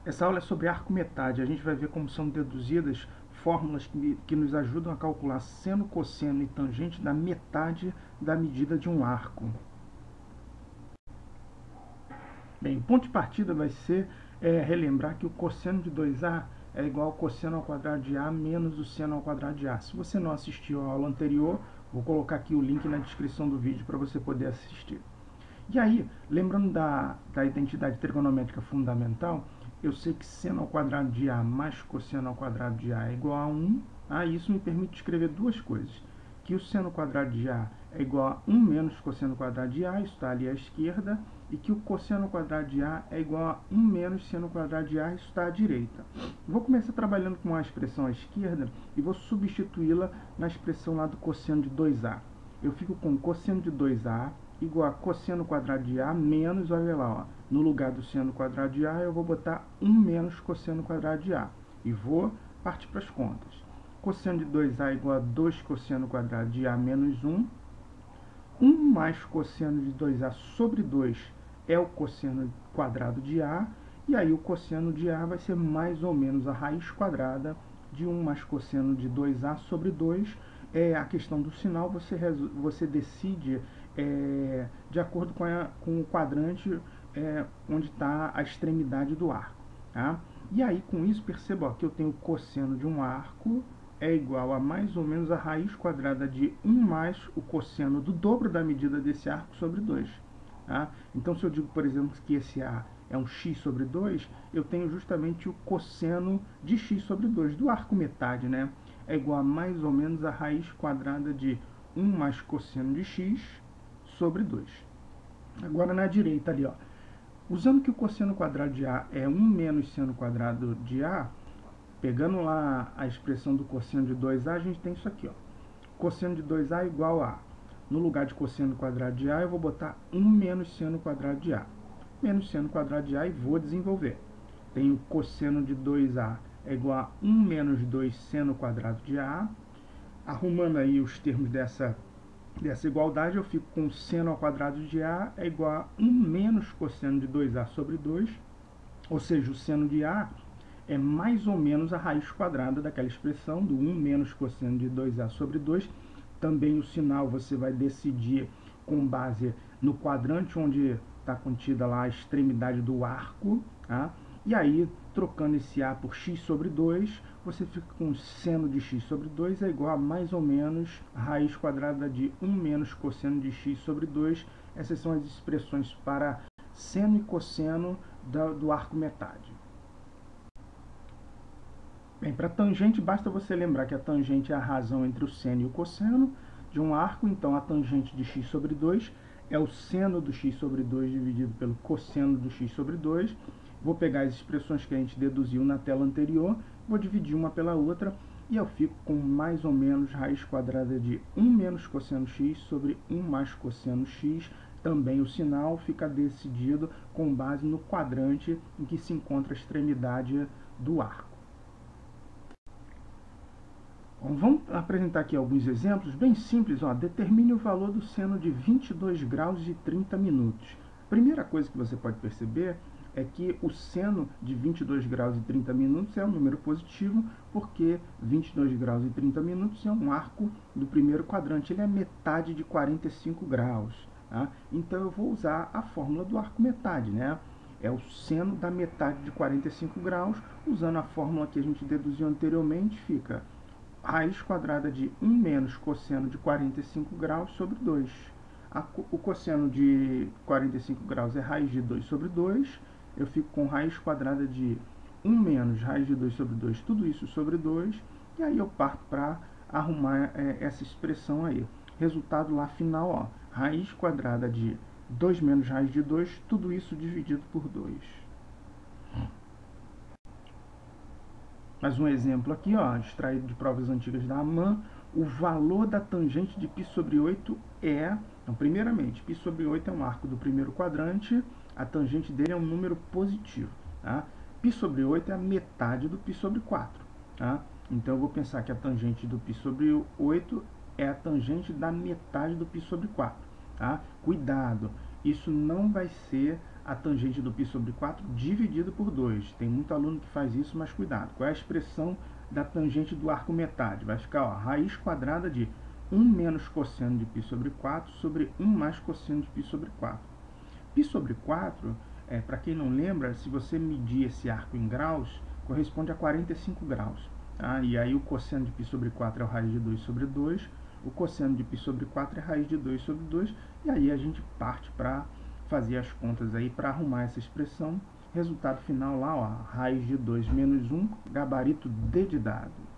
Essa aula é sobre arco-metade. A gente vai ver como são deduzidas fórmulas que nos ajudam a calcular seno, cosseno e tangente da metade da medida de um arco. Bem, o ponto de partida vai ser relembrar que o cosseno de 2A é igual ao cosseno ao quadrado de A menos o seno ao quadrado de A. Se você não assistiu à aula anterior, vou colocar aqui o link na descrição do vídeo para você poder assistir. E aí, lembrando da identidade trigonométrica fundamental, eu sei que seno ao quadrado de A mais cosseno ao quadrado de A é igual a 1. Isso me permite escrever duas coisas. Que o seno ao quadrado de A é igual a 1 menos cosseno ao quadrado de A, isso está ali à esquerda, e que o cosseno ao quadrado de A é igual a 1 menos seno ao quadrado de A, isso está à direita. Vou começar trabalhando com a expressão à esquerda e vou substituí-la na expressão lá do cosseno de 2A. Eu fico com cosseno de 2A igual a cosseno quadrado de A menos, olha lá, ó, no lugar do seno quadrado de A, eu vou botar 1 menos cosseno quadrado de A. E vou partir para as contas. Cosseno de 2A igual a 2 cosseno quadrado de A menos 1. 1 mais cosseno de 2A sobre 2 é o cosseno quadrado de A. E aí o cosseno de A vai ser mais ou menos a raiz quadrada de 1 mais cosseno de 2A sobre 2. A questão do sinal você decide de acordo com o quadrante onde está a extremidade do arco. Tá? E aí, com isso, perceba que eu tenho o cosseno de um arco é igual a mais ou menos a raiz quadrada de 1 mais o cosseno do dobro da medida desse arco sobre 2. Tá? Então, se eu digo, por exemplo, que esse A é um x sobre 2, eu tenho justamente o cosseno de x sobre 2, do arco metade, né? É igual a mais ou menos a raiz quadrada de 1 mais cosseno de x sobre 2. Agora na direita ali, ó, usando que o cosseno quadrado de A é 1 menos seno quadrado de A, pegando lá a expressão do cosseno de 2A, a gente tem isso aqui, ó. Cosseno de 2A igual a, no lugar de cosseno quadrado de A, eu vou botar 1 menos seno quadrado de A. Menos seno quadrado de A e vou desenvolver. Tenho cosseno de 2A é igual a 1 menos 2 seno quadrado de A. Arrumando aí os termos dessa igualdade, eu fico com seno ao quadrado de A é igual a 1 menos cosseno de 2A sobre 2, ou seja, o seno de A é mais ou menos a raiz quadrada daquela expressão, do 1 menos cosseno de 2A sobre 2. Também o sinal você vai decidir com base no quadrante onde está contida lá a extremidade do arco, tá? E aí, trocando esse A por x sobre 2, você fica com seno de x sobre 2 é igual a mais ou menos a raiz quadrada de 1 menos cosseno de x sobre 2. Essas são as expressões para seno e cosseno do arco metade. Bem, para tangente, basta você lembrar que a tangente é a razão entre o seno e o cosseno de um arco. Então, a tangente de x sobre 2 é o seno do x sobre 2 dividido pelo cosseno do x sobre 2. Vou pegar as expressões que a gente deduziu na tela anterior, vou dividir uma pela outra e eu fico com mais ou menos raiz quadrada de 1 menos cosseno x sobre 1 mais cosseno x. Também o sinal fica decidido com base no quadrante em que se encontra a extremidade do arco. Bom, vamos apresentar aqui alguns exemplos bem simples. Determine o valor do seno de 22 graus e 30 minutos. Primeira coisa que você pode perceber é que o seno de 22 graus e 30 minutos é um número positivo, porque 22 graus e 30 minutos é um arco do primeiro quadrante, ele é metade de 45 graus. Tá? Então eu vou usar a fórmula do arco metade, né? É o seno da metade de 45 graus, usando a fórmula que a gente deduziu anteriormente, fica raiz quadrada de 1 menos cosseno de 45 graus sobre 2. O cosseno de 45 graus é raiz de 2 sobre 2. Eu fico com raiz quadrada de 1 menos raiz de 2 sobre 2, tudo isso sobre 2. E aí eu parto para arrumar essa expressão aí. Resultado lá final, ó, raiz quadrada de 2 menos raiz de 2, tudo isso dividido por 2. Mais um exemplo aqui, ó, extraído de provas antigas da AMAN. O valor da tangente de π sobre 8 é... Então, primeiramente, π sobre 8 é um arco do primeiro quadrante, a tangente dele é um número positivo. Tá? π sobre 8 é a metade do π sobre 4. Tá? Então, eu vou pensar que a tangente do π sobre 8 é a tangente da metade do π sobre 4. Tá? Cuidado, isso não vai ser a tangente do π sobre 4 dividido por 2. Tem muito aluno que faz isso, mas cuidado. Qual é a expressão da tangente do arco metade? Vai ficar, ó, raiz quadrada de 1 menos cosseno de π sobre 4 sobre 1 mais cosseno de π sobre 4. Π sobre 4, para quem não lembra, se você medir esse arco em graus, corresponde a 45 graus. Tá? E aí o cosseno de π sobre 4 é o raiz de 2 sobre 2, o cosseno de π sobre 4 é raiz de 2 sobre 2, e aí a gente parte para fazer as contas aí para arrumar essa expressão. Resultado final lá, ó, raiz de 2 menos 1, gabarito D de dado.